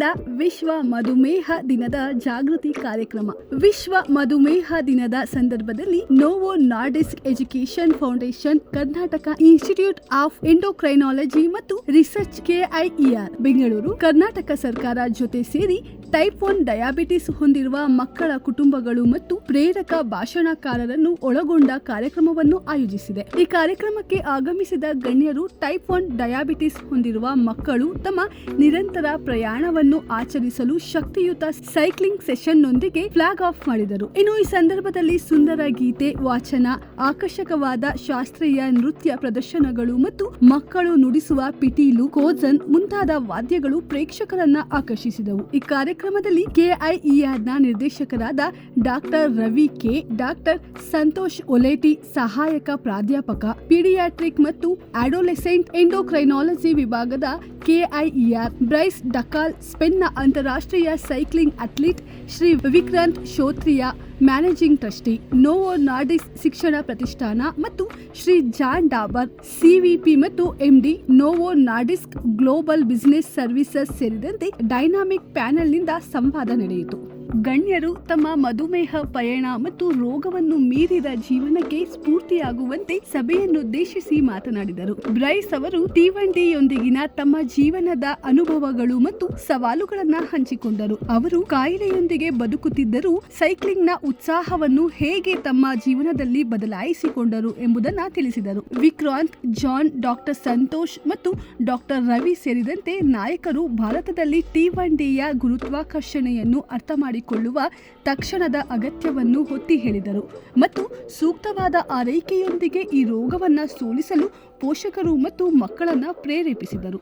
ವತಿಯಿಂದ ವಿಶ್ವ ಮಧುಮೇಹ ದಿನದ ಜಾಗೃತಿ ಕಾರ್ಯಕ್ರಮ. ವಿಶ್ವ ಮಧುಮೇಹ ದಿನದ ಸಂದರ್ಭದಲ್ಲಿ Novo Nordisk education foundation, Karnataka institute of endocrinology ಮತ್ತು ರಿಸರ್ಚ್ KIER ಬೆಂಗಳೂರು, ಕರ್ನಾಟಕ ಸರ್ಕಾರ ಜೊತೆ ಸೇರಿ ಟೈಪ್ 1 ಡಯಾಬಿಟಿಸ್ ಹೊಂದಿರುವ ಮಕ್ಕಳ ಕುಟುಂಬಗಳು ಮತ್ತು ಪ್ರೇರಕ ಭಾಷಣಕಾರರನ್ನು ಒಳಗೊಂಡ ಕಾರ್ಯಕ್ರಮವನ್ನು ಆಯೋಜಿಸಿದೆ. ಈ ಕಾರ್ಯಕ್ರಮಕ್ಕೆ ಆಗಮಿಸಿದ ಗಣ್ಯರು ಟೈಪ್ 1 ಡಯಾಬಿಟಿಸ್ ಹೊಂದಿರುವ ಮಕ್ಕಳು ತಮ್ಮ ನಿರಂತರ ಪ್ರಯಾಣವನ್ನು ಆಚರಿಸಲು ಶಕ್ತಿಯುತ ಸೈಕ್ಲಿಂಗ್ ಸೆಷನ್ನೊಂದಿಗೆ ಫ್ಲಾಗ್ ಆಫ್ ಮಾಡಿದರು. ಇನ್ನು ಈ ಸಂದರ್ಭದಲ್ಲಿ ಸುಂದರ ಗೀತೆ ವಾಚನ, ಆಕರ್ಷಕವಾದ ಶಾಸ್ತ್ರೀಯ ನೃತ್ಯ ಪ್ರದರ್ಶನಗಳು ಮತ್ತು ಮಕ್ಕಳು ನುಡಿಸುವ ಪಿಟೀಲು, ಕೋಜನ್ ಮುಂತಾದ ವಾದ್ಯಗಳು ಪ್ರೇಕ್ಷಕರನ್ನ ಆಕರ್ಷಿಸಿದವು. ಈ ಕಾರ್ಯಕ್ರಮದಲ್ಲಿ KIER ನ ನಿರ್ದೇಶಕರಾದ doctor Ravi K, doctor Santosh Oleti, ಸಹಾಯಕ ಪ್ರಾಧ್ಯಾಪಕ, ಪೀಡಿಯಾಟ್ರಿಕ್ ಮತ್ತು ಅಡೋಲೆಸೆಂಟ್ ಎಂಡೋಕ್ರೈನಾಲಜಿ ವಿಭಾಗದ KIER, ಬ್ರೈಸ್ ಡಕಾಲ್, ಸ್ಪೇನ್ನ ಅಂತಾರಾಷ್ಟ್ರೀಯ cycling athlete Shri Vikrant Shrotriya, managing trustee, Novo Nordisk ಶಿಕ್ಷಣ ಪ್ರತಿಷ್ಠಾನ ಮತ್ತು ಶ್ರೀ ಜಾನ್ ಡಾಬರ್, CVP ಮತ್ತು MD, ನೋವೋ ನಾರ್ಡಿಸ್ಕ್ ಗ್ಲೋಬಲ್ ಬಿಸಿನೆಸ್ ಸರ್ವಿಸಸ್ ಸೇರಿದಂತೆ ಡೈನಾಮಿಕ್ ಪ್ಯಾನೆಲ್ನಿಂದ ಸಂವಾದ ನಡೆಯಿತು. ಗಣ್ಯರು ತಮ್ಮ ಮಧುಮೇಹ ಪಯಣ ಮತ್ತು ರೋಗವನ್ನು ಮೀರಿದ ಜೀವನಕ್ಕೆ ಸ್ಫೂರ್ತಿಯಾಗುವಂತೆ ಸಭೆಯನ್ನುದ್ದೇಶಿಸಿ ಮಾತನಾಡಿದರು. ಬ್ರೈಸ್ ಅವರು T1D ಯೊಂದಿಗಿನ ತಮ್ಮ ಜೀವನದ ಅನುಭವಗಳು ಮತ್ತು ಸವಾಲುಗಳನ್ನ ಹಂಚಿಕೊಂಡರು. ಅವರು ಕಾಯಿಲೆಯೊಂದಿಗೆ ಬದುಕುತ್ತಿದ್ದರೂ ಸೈಕ್ಲಿಂಗ್ ನ ಉತ್ಸಾಹವನ್ನು ಹೇಗೆ ತಮ್ಮ ಜೀವನದಲ್ಲಿ ಬದಲಾಯಿಸಿಕೊಂಡರು ಎಂಬುದನ್ನು ತಿಳಿಸಿದರು. ವಿಕ್ರಾಂತ್, ಜಾನ್, ಡಾಕ್ಟರ್ ಸಂತೋಷ್ ಮತ್ತು ಡಾಕ್ಟರ್ ರವಿ ಸೇರಿದಂತೆ ನಾಯಕರು ಭಾರತದಲ್ಲಿ T1D ಯ ಗುರುತ್ವಾಕರ್ಷಣೆಯನ್ನು ಅರ್ಥ ಮಾಡಿಕೊಳ್ಳುವ ತಕ್ಷಣದ ಅಗತ್ಯವನ್ನು ಒತ್ತಿ ಹೇಳಿದರು ಮತ್ತು ಸೂಕ್ತವಾದ ಆರೈಕೆಯೊಂದಿಗೆ ಈ ರೋಗವನ್ನು ಸೋಲಿಸಲು ಪೋಷಕರು ಮತ್ತು ಮಕ್ಕಳನ್ನು ಪ್ರೇರೇಪಿಸಿದರು.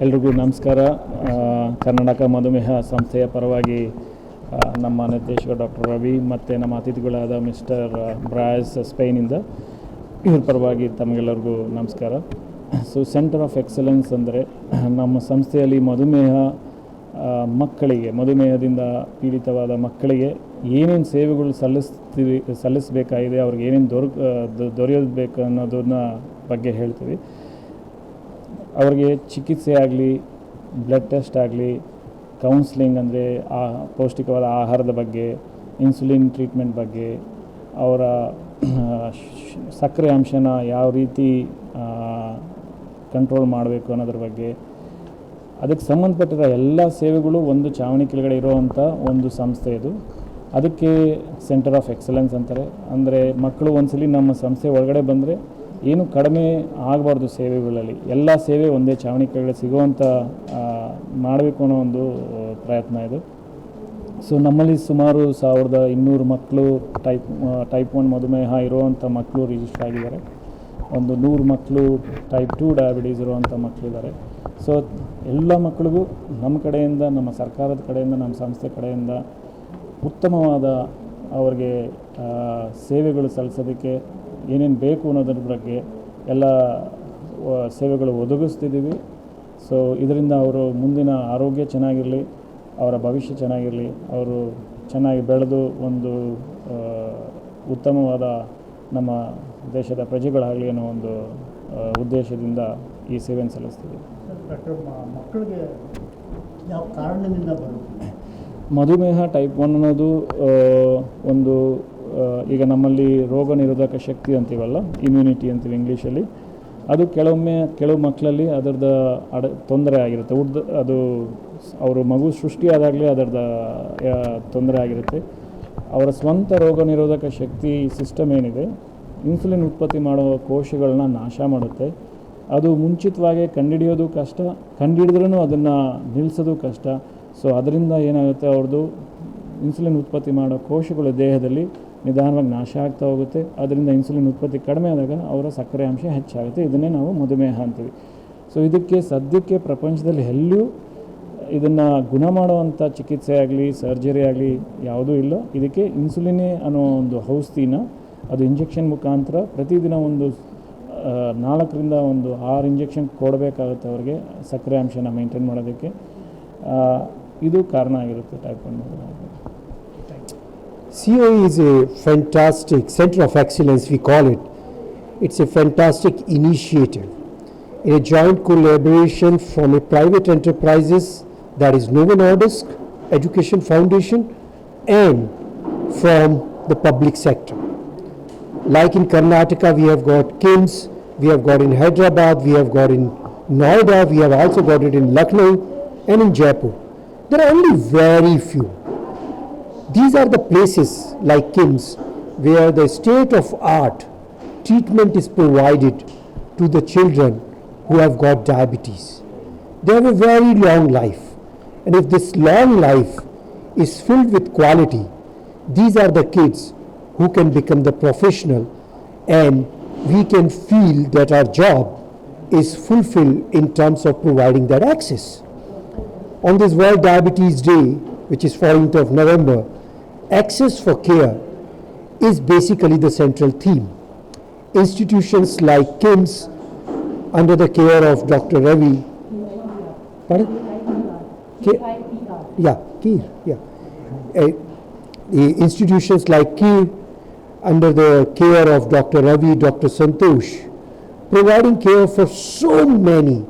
ಎಲ್ರಿಗೂ ನಮಸ್ಕಾರ. ಕರ್ನಾಟಕ ಮಧುಮೇಹ ಸಂಸ್ಥೆಯ ಪರವಾಗಿ ನಮ್ಮ ನಿರ್ದೇಶಕ ಡಾಕ್ಟರ್ ರವಿ ಮತ್ತು ನಮ್ಮ ಅತಿಥಿಗಳಾದ ಮಿಸ್ಟರ್ ಬ್ರಾಯಸ್ ಸ್ಪೇನಿಂದ, ಇವ್ರ ಪರವಾಗಿ ತಮಗೆಲ್ಲರಿಗೂ ನಮಸ್ಕಾರ. ಸೊ ಸೆಂಟರ್ ಆಫ್ ಎಕ್ಸಲೆನ್ಸ್ ಅಂದರೆ ನಮ್ಮ ಸಂಸ್ಥೆಯಲ್ಲಿ ಮಧುಮೇಹದಿಂದ ಪೀಡಿತವಾದ ಮಕ್ಕಳಿಗೆ ಏನೇನು ಸೇವೆಗಳು ಸಲ್ಲಿಸಬೇಕಾಗಿದೆ, ಅವ್ರಿಗೆ ಏನೇನು ದೊರೆಯಬೇಕು ಅನ್ನೋದನ್ನ ಬಗ್ಗೆ ಹೇಳ್ತೀವಿ. ಅವ್ರಿಗೆ ಚಿಕಿತ್ಸೆ ಆಗಲಿ, ಬ್ಲಡ್ ಟೆಸ್ಟ್ ಆಗಲಿ, ಕೌನ್ಸ್ಲಿಂಗ್ ಅಂದರೆ ಪೌಷ್ಟಿಕವಾದ ಆಹಾರದ ಬಗ್ಗೆ, ಇನ್ಸುಲಿನ್ ಟ್ರೀಟ್ಮೆಂಟ್ ಬಗ್ಗೆ, ಅವರ ಸಕ್ಕರೆ ಅಂಶನ ಯಾವ ರೀತಿ ಕಂಟ್ರೋಲ್ ಮಾಡಬೇಕು ಅನ್ನೋದ್ರ ಬಗ್ಗೆ, ಅದಕ್ಕೆ ಸಂಬಂಧಪಟ್ಟಿರೋ ಎಲ್ಲ ಸೇವೆಗಳು ಒಂದು ಚಾವಣಿ ಕೆಳಗಡೆ ಇರೋವಂಥ ಒಂದು ಸಂಸ್ಥೆ ಇದು. ಅದಕ್ಕೆ ಸೆಂಟರ್ ಆಫ್ ಎಕ್ಸಲೆನ್ಸ್ ಅಂತಾರೆ. ಅಂದರೆ ಮಕ್ಕಳು ಒಂದ್ಸಲಿ ನಮ್ಮ ಸಂಸ್ಥೆ ಒಳಗಡೆ ಬಂದರೆ ಏನು ಕಡಿಮೆ ಆಗಬಾರ್ದು ಸೇವೆಗಳಲ್ಲಿ, ಎಲ್ಲ ಸೇವೆ ಒಂದೇ ಚಾವಣಿ ಕೆಳಗಡೆ ಸಿಗುವಂಥ ಮಾಡಬೇಕು ಅನ್ನೋ ಒಂದು ಪ್ರಯತ್ನ ಇದು. ಸೊ ನಮ್ಮಲ್ಲಿ ಸುಮಾರು 1200 ಮಕ್ಕಳು ಟೈಪ್ 1 ಮಧುಮೇಹ ಇರುವಂಥ ಮಕ್ಕಳು ರಿಜಿಸ್ಟರ್ ಆಗಿದ್ದಾರೆ. ಒಂದು 100 ಮಕ್ಕಳು ಟೈಪ್ 2 ಡಯಾಬಿಟೀಸ್ ಇರುವಂಥ ಮಕ್ಕಳಿದ್ದಾರೆ. ಸೊ ಎಲ್ಲ ಮಕ್ಕಳಿಗೂ ನಮ್ಮ ಕಡೆಯಿಂದ, ನಮ್ಮ ಸರ್ಕಾರದ ಕಡೆಯಿಂದ, ನಮ್ಮ ಸಂಸ್ಥೆ ಕಡೆಯಿಂದ ಉತ್ತಮವಾದ ಅವ್ರಿಗೆ ಸೇವೆಗಳು ಸಲ್ಲಿಸೋದಕ್ಕೆ ಏನೇನು ಬೇಕು ಅನ್ನೋದ್ರ ಬಗ್ಗೆ ಎಲ್ಲ ಸೇವೆಗಳು ಒದಗಿಸ್ತಿದ್ದೀವಿ. ಸೊ ಇದರಿಂದ ಅವರು ಮುಂದಿನ ಆರೋಗ್ಯ ಚೆನ್ನಾಗಿರಲಿ, ಅವರ ಭವಿಷ್ಯ ಚೆನ್ನಾಗಿರಲಿ, ಅವರು ಚೆನ್ನಾಗಿ ಬೆಳೆದು ಒಂದು ಉತ್ತಮವಾದ ನಮ್ಮ ದೇಶದ ಪ್ರಜೆಗಳಾಗಲಿ ಅನ್ನೋ ಒಂದು ಉದ್ದೇಶದಿಂದ ಈ ಸೇವೆಯನ್ನು ಸಲ್ಲಿಸ್ತೀವಿ. ಮಕ್ಕಳಿಗೆ ಯಾವ ಕಾರಣದಿಂದ ಬರುತ್ತೆ ಮಧುಮೇಹ ಟೈಪ್ 1 ಅನ್ನೋದು ಒಂದು ಈಗ ನಮ್ಮಲ್ಲಿ ರೋಗ ನಿರೋಧಕ ಶಕ್ತಿ ಅಂತೀವಲ್ಲ, ಇಮ್ಯುನಿಟಿ ಅಂತೀವಿ ಇಂಗ್ಲೀಷಲ್ಲಿ, ಅದು ಕೆಲವು ಮಕ್ಕಳಲ್ಲಿ ಅದರದ್ದು ತೊಂದರೆ ಆಗಿರುತ್ತೆ. ಅದು ಅವರು ಮಗು ಸೃಷ್ಟಿಯಾದಾಗಲೇ ಅದರದ್ದು ತೊಂದರೆ ಆಗಿರುತ್ತೆ. ಅವರ ಸ್ವಂತ ರೋಗ ನಿರೋಧಕ ಶಕ್ತಿ ಸಿಸ್ಟಮ್ ಏನಿದೆ, ಇನ್ಸುಲಿನ್ ಉತ್ಪತ್ತಿ ಮಾಡೋ ಕೋಶಗಳನ್ನ ನಾಶ ಮಾಡುತ್ತೆ. ಅದು ಮುಂಚಿತವಾಗಿ ಕಂಡುಹಿಡಿಯೋದು ಕಷ್ಟ, ಕಂಡುಹಿಡಿದ್ರೂ ಅದನ್ನು ನಿಲ್ಲಿಸೋದು ಕಷ್ಟ. ಸೊ ಅದರಿಂದ ಏನಾಗುತ್ತೆ, ಅವ್ರದ್ದು ಇನ್ಸುಲಿನ್ ಉತ್ಪತ್ತಿ ಮಾಡೋ ಕೋಶಗಳು ದೇಹದಲ್ಲಿ ನಿಧಾನವಾಗಿ ನಾಶ ಆಗ್ತಾ ಹೋಗುತ್ತೆ. ಅದರಿಂದ ಇನ್ಸುಲಿನ್ ಉತ್ಪತ್ತಿ ಕಡಿಮೆ ಆದಾಗ ಅವರ ಸಕ್ಕರೆ ಅಂಶ ಹೆಚ್ಚಾಗುತ್ತೆ. ಇದನ್ನೇ ನಾವು ಮಧುಮೇಹ ಅಂತೀವಿ. ಸೊ ಇದಕ್ಕೆ ಸದ್ಯಕ್ಕೆ ಪ್ರಪಂಚದಲ್ಲಿ ಎಲ್ಲೂ ಇದನ್ನು ಗುಣ ಮಾಡುವಂಥ ಚಿಕಿತ್ಸೆ ಆಗಲಿ, ಸರ್ಜರಿ ಆಗಲಿ ಯಾವುದೂ ಇಲ್ಲ. ಇದಕ್ಕೆ ಇನ್ಸುಲಿನೇ ಅನ್ನೋ ಒಂದು ಔಷಧಿನ ಅದು ಇಂಜೆಕ್ಷನ್ ಮುಖಾಂತರ ಪ್ರತಿದಿನ ಒಂದು 4ರಿಂದ 6 ಇಂಜೆಕ್ಷನ್ ಕೊಡಬೇಕಾಗುತ್ತೆ ಅವ್ರಿಗೆ ಸಕ್ಕರೆ ಅಂಶನ ಮೇಂಟೈನ್ ಮಾಡೋದಕ್ಕೆ. ಇದು ಕಾರಣ ಆಗಿರುತ್ತೆ type 1. COE is a fantastic center of excellence, we call it. It's a fantastic initiative. in a joint collaboration from a private enterprises, that is Novo Nordisk Education Foundation, and from the public sector. Like in Karnataka, we have got KIMS, we have got in Hyderabad, we have got in Noida, we have also got it in Lucknow and in Jaipur. There are only very few. These are the places like KIMS where the state of art treatment is provided to the children who have got diabetes. They have a very long life, and if this long life is filled with quality, these are the kids who can become the professional, and we can feel that our job is fulfilled in terms of providing that access. On this World Diabetes Day, which is 14th of November, access for care is basically the central theme. Institutions like KIMS, under the care of Dr. Ravi, the institutions like KIER, under the care of Dr. Ravi, Dr. Santosh, providing care for so many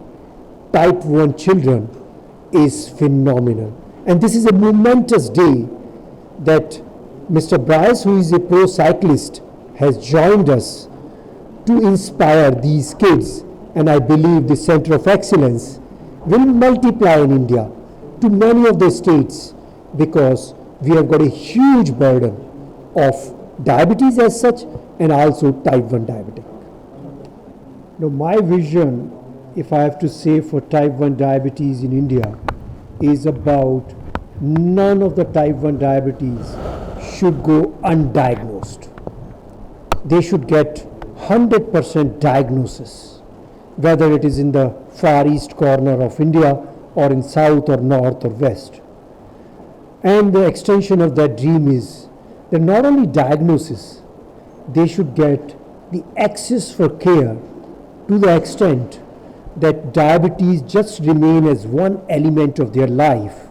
type 1 children is phenomenal. And this is a momentous day that Mr. Bryce, who is a pro cyclist, has joined us to inspire these kids. And I believe the Center of Excellence will multiply in India to many of the states, because we have got a huge burden of diabetes as such, and also type 1 diabetic. Now, my vision, if I have to say, for type 1 diabetes in India is about none of the type 1 diabetes should go undiagnosed. They should get 100% diagnosis, whether it is in the far east corner of India or in south or north or west. And the extension of that dream is that not only diagnosis, they should get the access for care to the extent that diabetes just remain as one element of their life,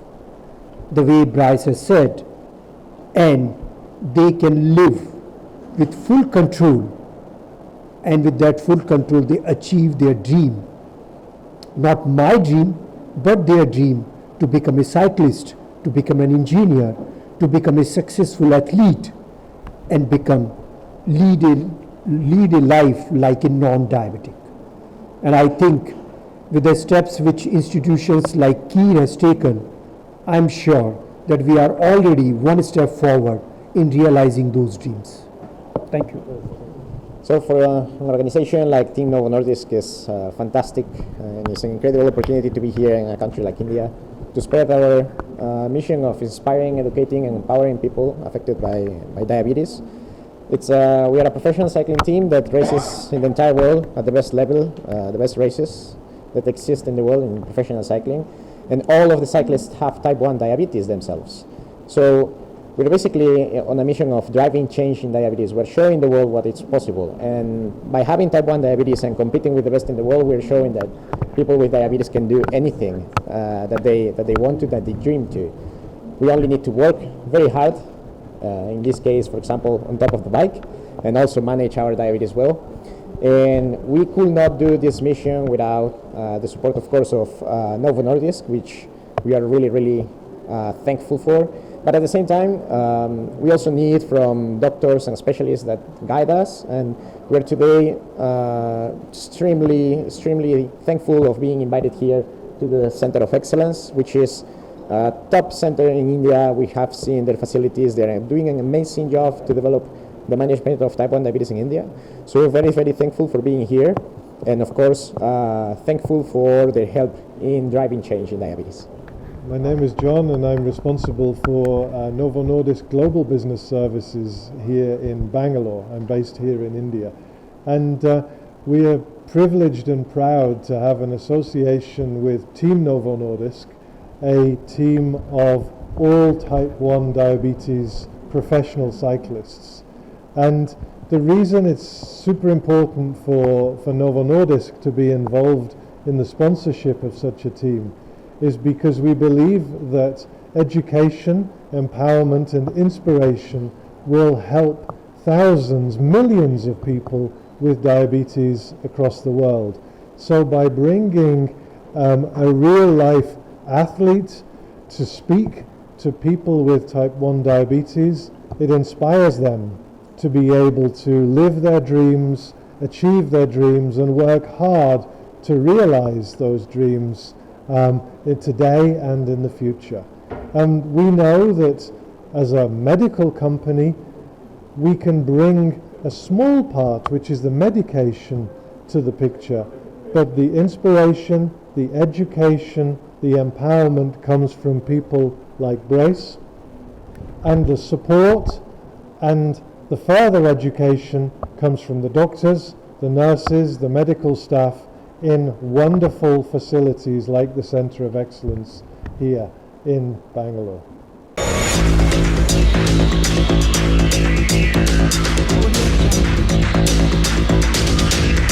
the way Bryce has said, and they can live with full control, and with that full control they achieve their dream. Not my dream, but their dream to become a cyclist, to become an engineer, to become a successful athlete, and lead a life like a non-diabetic. And I think with the steps which institutions like KIER has taken, I'm sure that we are already one step forward in realizing those dreams. Thank you. So for an organization like Team Novo Nordisk is fantastic, and it's an incredible opportunity to be here in a country like India to spread our mission of inspiring, educating, and empowering people affected by diabetes. We are a professional cycling team that races in the entire world at the best level, the best races that exist in the world in professional cycling, and all of the cyclists have type 1 diabetes themselves. So we're basically on a mission of driving change in diabetes. We're showing the world what is possible, and by having type 1 diabetes and competing with the best in the world, we're showing that people with diabetes can do anything that they want to, that they dream to. We only need to work very hard, in this case, for example, on top of the bike, and also manage our diabetes well. And we could not do this mission without the support, of course, of Novo Nordisk, which we are really, really thankful for. But at the same time, we also need from doctors and specialists that guide us, and we're today extremely thankful of being invited here to the Center of Excellence, which is a top center in India. We have seen their facilities. They're doing an amazing job to develop the management of type 1 diabetes in India. So we're very, very thankful for being here, and of course, thankful for their help in driving change in diabetes. My name is John, and I'm responsible for Novo Nordisk Global Business Services here in Bangalore. I'm based here in India. And we are privileged and proud to have an association with Team Novo Nordisk, a team of all type 1 diabetes professional cyclists. And the reason it's super important for Novo Nordisk to be involved in the sponsorship of such a team is because we believe that education, empowerment, and inspiration will help thousands, millions of people with diabetes across the world. So by bringing a real life athlete to speak to people with type 1 diabetes, it inspires them to be able to live their dreams, achieve their dreams, and work hard to realize those dreams today and in the future. And we know that as a medical company, we can bring a small part, which is the medication, to the picture, but the inspiration, the education, the empowerment comes from people like Brace, and the support and the further education comes from the doctors, the nurses, the medical staff in wonderful facilities like the Centre of Excellence here in Bangalore.